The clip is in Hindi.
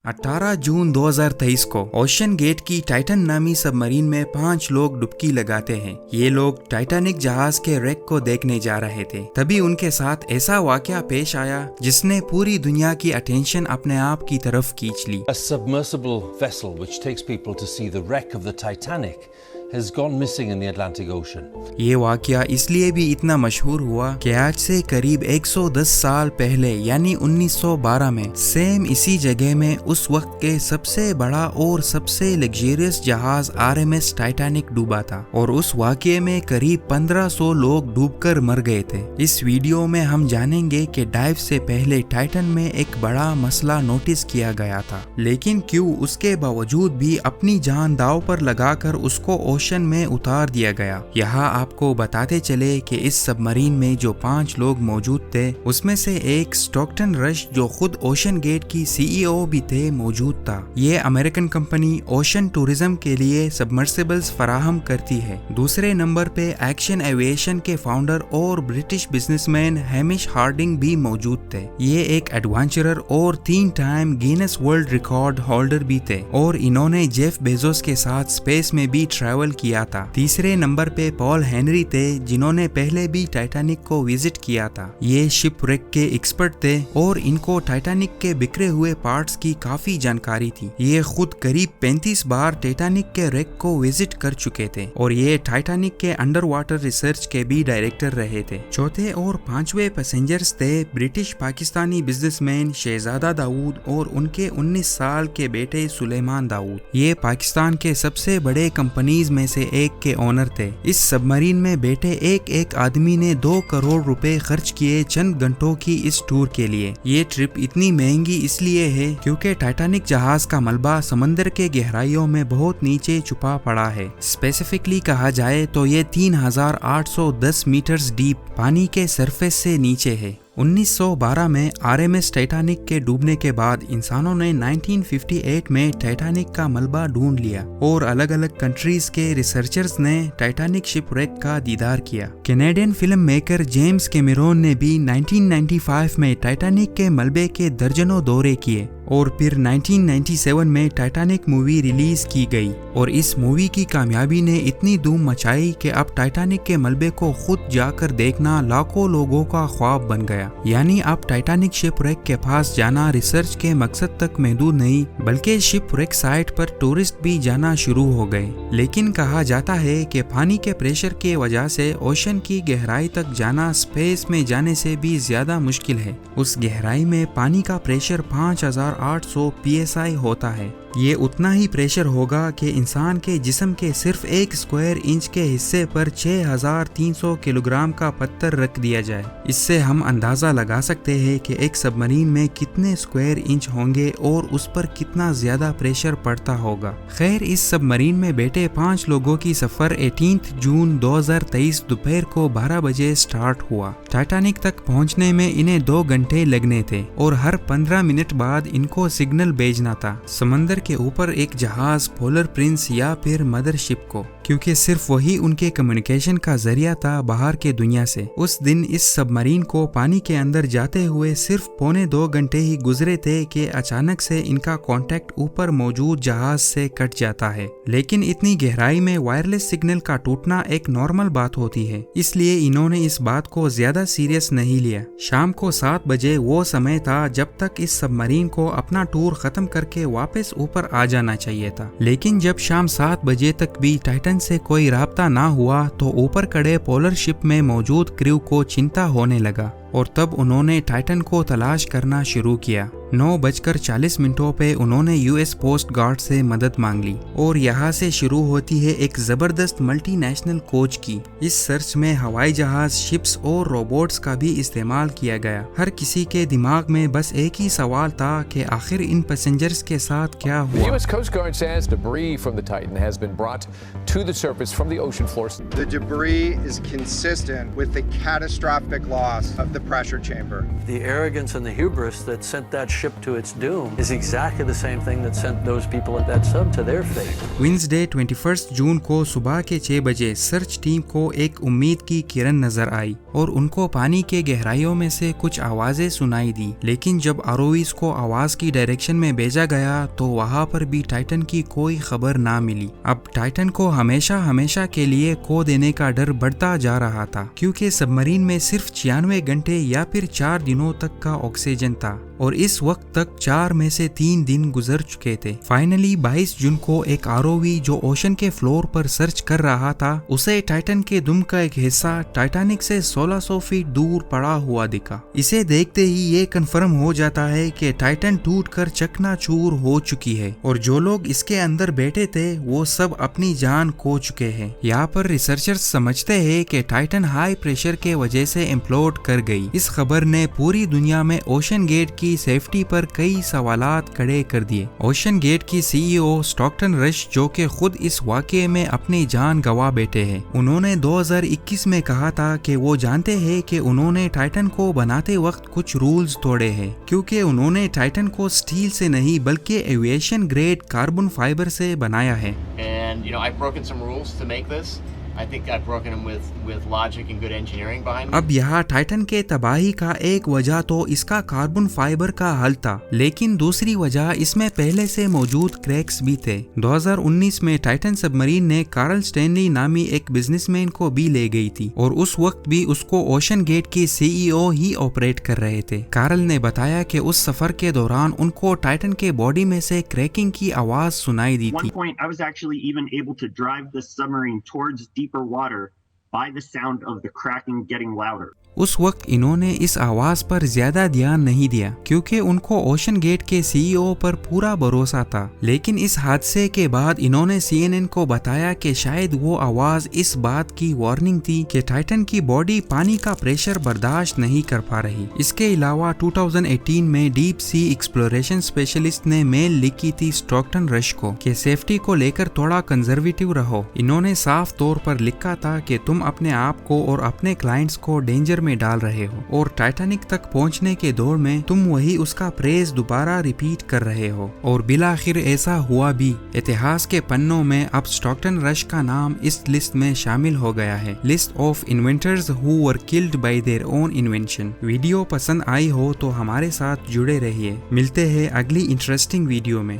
18 जून 2023 को ओशन गेट की टाइटन नामी सबमरीन में 5 लोग डुबकी लगाते हैं। ये लोग टाइटैनिक जहाज के रेक को देखने जा रहे थे। तभी उनके साथ ऐसा वाकया पेश आया जिसने पूरी दुनिया की अटेंशन अपने आप की तरफ खींच ली। A submersible vessel which takes people to see the wreck of the Titanic has gone missing in the Atlantic Ocean. ये वाकया इसलिए भी इतना मशहूर हुआ कि आज से करीब 110 साल पहले यानी 1912 में सेम इसी जगह में उस वक्त के सबसे बड़ा और सबसे लग्जरियस जहाज RMS टाइटैनिक डूबा था और उस वाकये में करीब 1500 लोग डूबकर मर गए थे। इस वीडियो में हम जानेंगे कि डाइव से पहले टाइटन में एक बड़ा मसला नोटिस किया गया था, लेकिन क्यों उसके बावजूद भी अपनी जान दांव पर लगाकर उसको ओशन में उतार दिया गया। यहाँ आपको बताते चले कि इस सबमरीन में जो 5 लोग मौजूद थे उसमें से एक स्टॉकटन रश जो खुद ओशन गेट की CEO भी थे मौजूद था। ये अमेरिकन कंपनी ओशन टूरिज्म के लिए सबमर्सिबल्स फराहम करती है। दूसरे नंबर पे एक्शन एविएशन के फाउंडर और ब्रिटिश बिजनेसमैन हैमिश हार्डिंग भी मौजूद थे। ये एक एडवेंचरर और 3 time Guinness world record holder भी थे और इन्होंने जेफ बेजोस के साथ स्पेस में भी ट्रैवल किया था। तीसरे नंबर पे पॉल हेनरी थे जिन्होंने पहले भी टाइटैनिक को विजिट किया था। ये शिप रेक के एक्सपर्ट थे और इनको टाइटैनिक के बिखरे हुए पार्ट्स की काफी जानकारी थी। ये खुद करीब 35 बार टाइटैनिक के रेक को विजिट कर चुके थे और ये टाइटैनिक के अंडर वाटर रिसर्च के भी डायरेक्टर रहे थे। चौथे और 5वें पैसेंजर्स थे ब्रिटिश पाकिस्तानी बिजनेसमैन शहजादा दाऊद और उनके 19 साल के बेटे सुलेमान दाऊद। ये पाकिस्तान के सबसे बड़े कंपनीज में से एक के ओनर थे। इस सबमरीन में बैठे एक आदमी ने 2 करोड़ रुपए खर्च किए चंद घंटों की इस टूर के लिए। ये ट्रिप इतनी महंगी इसलिए है क्योंकि टाइटैनिक जहाज का मलबा समंदर के गहराइयों में बहुत नीचे छुपा पड़ा है। स्पेसिफिकली कहा जाए तो ये 3810 मीटर्स डीप पानी के सरफेस से नीचे है। 1912 में RMS टाइटैनिक के डूबने के बाद इंसानों ने 1958 में टाइटैनिक का मलबा ढूंढ लिया और अलग अलग कंट्रीज के रिसर्चर्स ने टाइटैनिक शिपरेक का दीदार किया। Canadian film maker James Cameron ने भी 1995 में टाइटैनिक के मलबे के दर्जनों दौरे किए और फिर 1997 में टाइटैनिक मूवी रिलीज की गई और इस मूवी की कामयाबी ने इतनी धूम मचाई कि अब टाइटैनिक के मलबे को खुद जाकर देखना लाखों लोगों का ख्वाब बन गया। यानी अब टाइटैनिक शिपरेक के पास जाना रिसर्च के मकसद तक महदूद नहीं बल्कि शिपरेक साइट पर टूरिस्ट भी जाना शुरू हो गए। लेकिन कहा जाता है कि पानी के प्रेशर की वजह से ओशन की गहराई तक जाना स्पेस में जाने से भी ज्यादा मुश्किल है। उस गहराई में पानी का प्रेशर 5800 PSI होता है। ये उतना ही प्रेशर होगा कि इंसान के जिस्म के सिर्फ 1 स्क्वायर इंच के हिस्से पर 6300 किलोग्राम का पत्थर रख दिया जाए। इससे हम अंदाजा लगा सकते हैं कि एक सबमरीन में कितने स्क्वायर इंच होंगे और उस पर कितना ज्यादा प्रेशर पड़ता होगा। खैर, इस सबमरीन में बैठे 5 लोगों की सफर 18 जून 2023 दोपहर को 12 बजे स्टार्ट हुआ। टाइटैनिक तक पहुंचने में इन्हें 2 घंटे लगने थे और हर 15 मिनट बाद इनको सिग्नल भेजना था समंदर के ऊपर एक जहाज पोलर प्रिंस या फिर मदरशिप को, क्योंकि सिर्फ वही उनके कम्युनिकेशन का जरिया था बाहर के दुनिया से। उस दिन इस सबमरीन को पानी के अंदर जाते हुए सिर्फ 1.25 घंटे ही गुजरे थे कि अचानक से इनका कांटेक्ट ऊपर मौजूद जहाज से कट जाता है। लेकिन इतनी गहराई में वायरलेस सिग्नल का टूटना एक नॉर्मल बात होती है, इसलिए इन्होंने इस बात को ज्यादा सीरियस नहीं लिया। शाम को 7 बजे वो समय था जब तक इस सबमरीन को अपना टूर खत्म करके वापस ऊपर आ जाना चाहिए था। लेकिन जब शाम 7 बजे तक भी टाइटन से कोई राब्ता ना हुआ तो ऊपर खड़े पोलर शिप में मौजूद क्रू को चिंता होने लगा और तब उन्होंने टाइटन को तलाश करना शुरू किया। 9:40 पे उन्होंने US पोस्ट गार्ड से मदद मांग ली और यहाँ से शुरू होती है एक जबरदस्त मल्टीनेशनल खोज की। इस सर्च में हवाई जहाज, शिप्स और रोबोट्स का भी इस्तेमाल किया गया। हर किसी के दिमाग में बस एक ही सवाल था कि आखिर इन पैसेंजर्स के साथ क्या हुआ। The US Coast Guard says debris from the Titan has been brought to the surface from the ocean floor. The debris is consistent with the catastrophic loss of the pressure chamber. The arrogance and the hubris that sent that ship to its doom is exactly the same thing that sent those people at that sub to their fate. Wednesday 21 जून को सुबह के 6 बजे सर्च टीम को एक उम्मीद की किरण नजर आई और उनको पानी के गहराइयों में से कुछ आवाजें सुनाई दी। लेकिन जब आरोवीज को आवाज की डायरेक्शन में भेजा गया तो वहां पर भी टाइटन की कोई खबर ना मिली। अब टाइटन को हमेशा हमेशा के लिए खो देने का डर बढ़ता जा रहा था, क्योंकि सबमरीन में सिर्फ 96 घंटे या फिर 4 दिनों तक का ऑक्सीजन था और इस वक्त तक 4 में से 3 दिन गुजर चुके थे। फाइनली 22 जून को एक आरओवी जो ओशन के फ्लोर पर सर्च कर रहा था, उसे टाइटन के दुम का एक हिस्सा टाइटैनिक से 1600 फीट दूर पड़ा हुआ दिखा। इसे देखते ही ये कंफर्म हो जाता है कि टाइटन टूटकर चकनाचूर हो चुकी है और जो लोग इसके अंदर बैठे थे वो सब अपनी जान खो चुके हैं। यहाँ पर रिसर्चर्स समझते हैं कि टाइटन हाई प्रेशर के वजह से इम्प्लोड कर गई। इस खबर ने पूरी दुनिया में ओशन गेट की सेफ्टी पर कई सवालात खड़े कर दिए। ओशन गेट की सीईओ स्टॉकटन रश, जो कि खुद इस वाकये में अपनी जान गंवा बैठे हैं, उन्होंने 2021 में कहा था कि वो जानते हैं कि उन्होंने टाइटन को बनाते वक्त कुछ रूल्स तोड़े हैं, क्योंकि उन्होंने टाइटन को स्टील से नहीं बल्कि एविएशन ग्रेड कार्बन फाइबर से बनाया है। And you know, I've broken some rules to make this. I think I've broken them with logic and good engineering behind me. अब यहाँ टाइटन के तबाही का एक वजह तो इसका कार्बन फाइबर का हल था, लेकिन दूसरी वजह इसमें पहले से मौजूद क्रैक्स भी थे। 2019 में टाइटन सबमरीन ने कार्ल स्टैनली नामी एक बिजनेसमैन को भी ले गई थी और उस वक्त भी उसको ओशन गेट के सीईओ ही ऑपरेट कर रहे थे। कार्ल ने बताया कि उस सफर के दौरान उनको टाइटन के बॉडी में से क्रैकिंग की आवाज सुनाई दी थी। At one point, I was actually even able to drive the submarine towards deeper water by the sound of the cracking getting louder. उस वक्त इन्होंने इस आवाज पर ज्यादा ध्यान नहीं दिया क्योंकि उनको ओशन गेट के सीईओ पर पूरा भरोसा था। लेकिन इस हादसे के बाद इन्होंने CNN को बताया कि शायद वो आवाज इस बात की वार्निंग थी कि टाइटन की बॉडी पानी का प्रेशर बर्दाश्त नहीं कर पा रही। इसके अलावा 2018 में डीप सी एक्सप्लोरेशन स्पेशलिस्ट ने मेल लिखी थी स्टॉकटन रश को कि सेफ्टी को लेकर थोड़ा कंजर्वेटिव रहो। इन्होंने साफ तौर पर लिखा था कि तुम अपने आप को और अपने क्लाइंट्स को डेंजर में डाल रहे हो और टाइटैनिक तक पहुंचने के दौर में तुम वही उसका प्रेज दोबारा रिपीट कर रहे हो। और बिलाखिर ऐसा हुआ भी। इतिहास के पन्नों में अब स्टॉकटन रश का नाम इस लिस्ट में शामिल हो गया है, list of inventors who were killed by their own invention. Video पसंद आई हो तो हमारे साथ जुड़े रहिए। मिलते हैं अगली इंटरेस्टिंग वीडियो में।